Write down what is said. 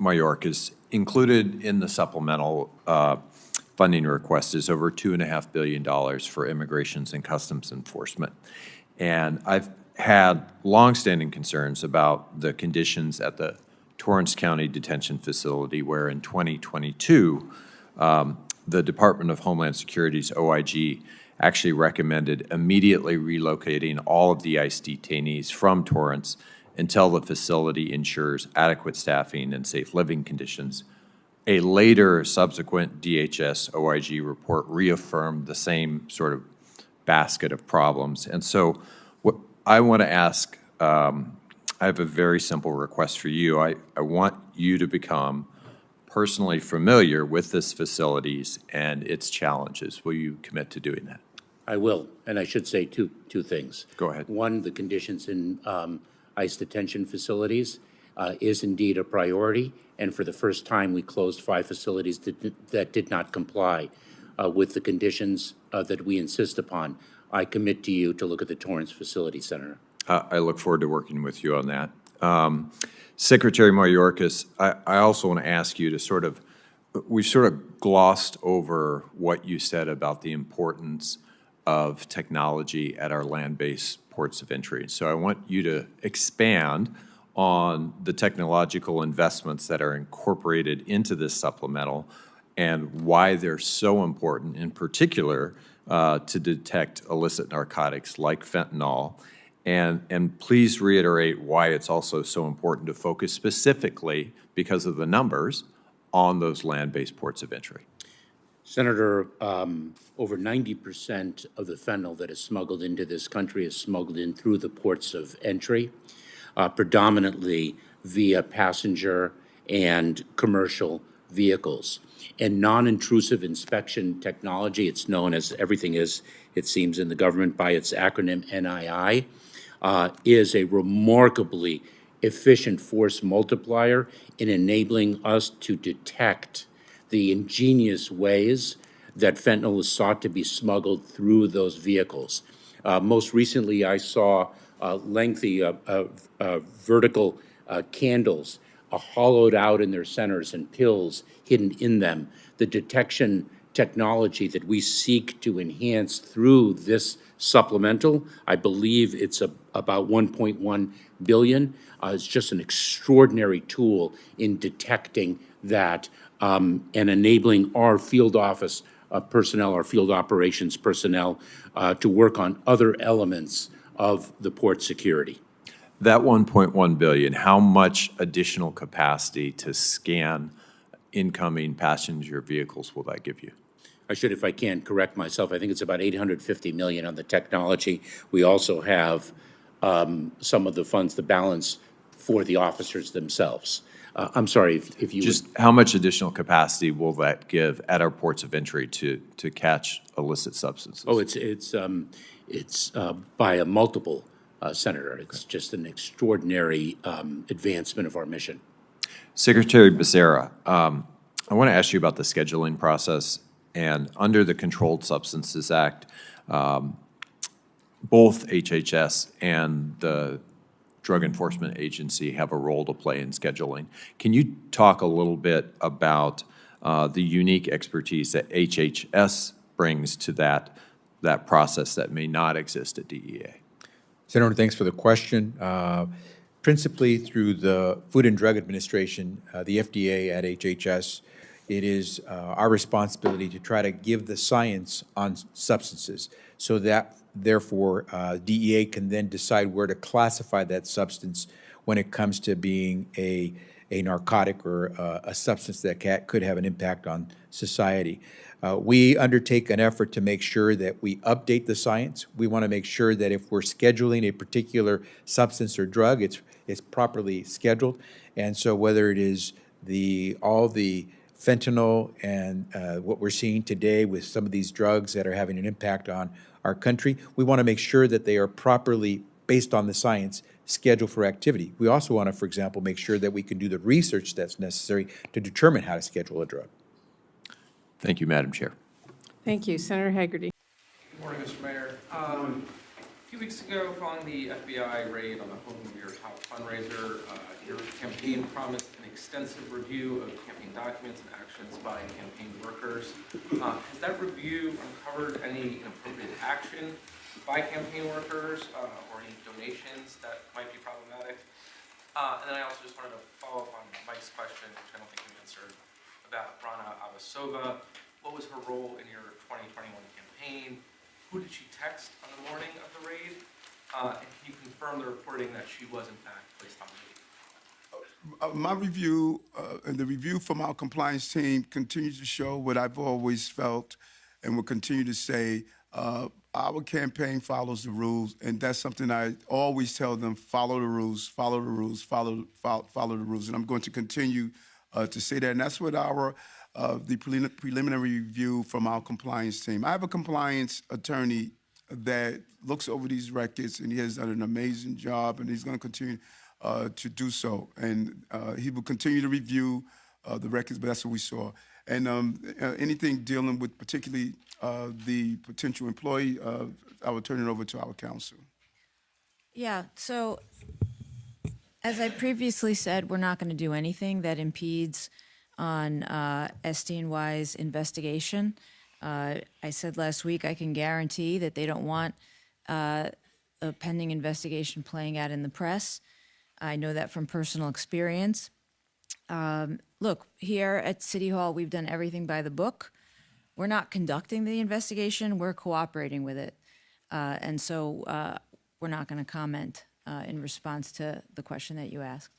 Mayorkas, included in the supplemental funding request is over $2.5 billion for immigrations and customs enforcement. And I've had longstanding concerns about the conditions at the Torrance County Detention Facility, where in 2022, the Department of Homeland Security's OIG actually recommended immediately relocating all of the ICE detainees from Torrance until the facility ensures adequate staffing and safe living conditions. A later subsequent DHS OIG report reaffirmed the same sort of basket of problems. And so what I want to ask, I have a very simple request for you. I want you to become personally familiar with this facilities and its challenges. Will you commit to doing that? I will, and I should say two things. Go ahead. One, the conditions in ICE detention facilities is indeed a priority, and for the first time, we closed 5 facilities that did not comply with the conditions that we insist upon. I commit to you to look at the Torrance facility, Senator. I look forward to working with you on that. Secretary Mayorkas, I also want to ask you to we've sort of glossed over what you said about the importance of technology at our land-based ports of entry. So I want you to expand on the technological investments that are incorporated into this supplemental and why they're so important, in particular, to detect illicit narcotics like fentanyl. And please reiterate why it's also so important to focus specifically, because of the numbers, on those land-based ports of entry. Senator, over 90% of the fentanyl that is smuggled into this country is smuggled in through the ports of entry, predominantly via passenger and commercial vehicles. And non-intrusive inspection technology, it's known as, everything is, it seems, in the government by its acronym NII, is a remarkably efficient force multiplier in enabling us to detect the ingenious ways that fentanyl is sought to be smuggled through those vehicles. Most recently, I saw lengthy vertical candles hollowed out in their centers and pills hidden in them. The detection technology that we seek to enhance through this supplemental, I believe it's about $1.1 billion. It's just an extraordinary tool in detecting that and enabling our field office personnel, our field operations personnel, to work on other elements of the port security. That $1.1 billion, how much additional capacity to scan incoming passenger vehicles will that give you? I should, if I can, correct myself. I think it's about $850 million on the technology. We also have some of the funds, the balance for the officers themselves. I'm sorry, if you just how much additional capacity will that give at our ports of entry to catch illicit substances? Oh, it's by a multiple, Senator. It's just an extraordinary advancement of our mission. Secretary Becerra, I want to ask you about the scheduling process. And under the Controlled Substances Act, both HHS and the Drug Enforcement Agency have a role to play in scheduling. Can you talk a little bit about the unique expertise that HHS brings to that process that may not exist at DEA? Senator, thanks for the question. Principally through the Food and Drug Administration, the FDA at HHS, it is our responsibility to try to give the science on substances so that, therefore, DEA can then decide where to classify that substance when it comes to being a narcotic or a substance that could have an impact on society. We undertake an effort to make sure that we update the science. We want to make sure that if we're scheduling a particular substance or drug, it's properly scheduled. And so whether it is all the fentanyl and what we're seeing today with some of these drugs that are having an impact on our country, we want to make sure that they are properly, based on the science, scheduled for activity. We also want to, for example, make sure that we can do the research that's necessary to determine how to schedule a drug. Thank you, Madam Chair. Thank you. Senator Hagerty. Good morning, Mr. Mayor. A few weeks ago, following the FBI raid on the Home of Your House fundraiser, your campaign promised an extensive review of campaign documents and actions by campaign workers. Has that review uncovered any inappropriate action by campaign workers or any donations that might be problematic? And then I also just wanted to follow up on Mike's question, which I don't think you answered, about Rana Abasova. What was her role in your 2021 campaign? Who did she text on the morning of the raid? And can you confirm the reporting that she was in fact placed on leave? My review and the review from our compliance team continues to show what I've always felt and will continue to say. Our campaign follows the rules, and that's something I always tell them: follow the rules, follow the rules, follow the rules. And I'm going to continue to say that. And that's what the preliminary review from our compliance team. I have a compliance attorney that looks over these records, and he has done an amazing job, and he's going to continue to do so. And he will continue to review the records, but that's what we saw. And anything dealing with particularly the potential employee, I will turn it over to our counsel. Yeah, so as I previously said, we're not going to do anything that impedes on SDNY's investigation. I said last week I can guarantee that they don't want a pending investigation playing out in the press. I know that from personal experience. Look, here at City Hall, we've done everything by the book. We're not conducting the investigation, we're cooperating with it. And so we're not going to comment in response to the question that you asked.